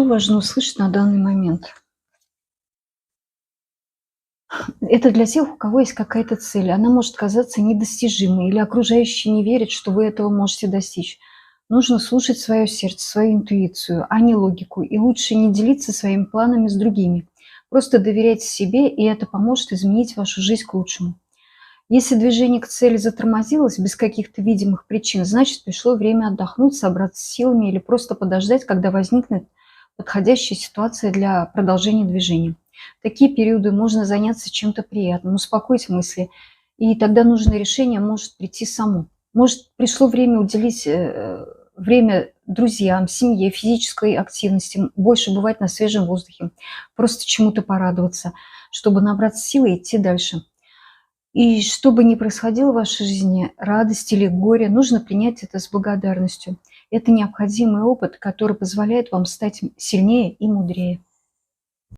Что важно услышать на данный момент? Это для тех, у кого есть какая-то цель. Она может казаться недостижимой или окружающие не верят, что вы этого можете достичь. Нужно слушать свое сердце, свою интуицию, а не логику. И лучше не делиться своими планами с другими. Просто доверяйте себе, и это поможет изменить вашу жизнь к лучшему. Если движение к цели затормозилось без каких-то видимых причин, значит, пришло время отдохнуть, собраться с силами или просто подождать, когда возникнет подходящая ситуация для продолжения движения. В такие периоды можно заняться чем-то приятным, успокоить мысли, и тогда нужное решение может прийти само. Может, пришло время уделить время друзьям, семье, физической активности, больше бывать на свежем воздухе, просто чему-то порадоваться, чтобы набраться силы и идти дальше. И что бы ни происходило в вашей жизни, радость или горе, нужно принять это с благодарностью. Это необходимый опыт, который позволяет вам стать сильнее и мудрее.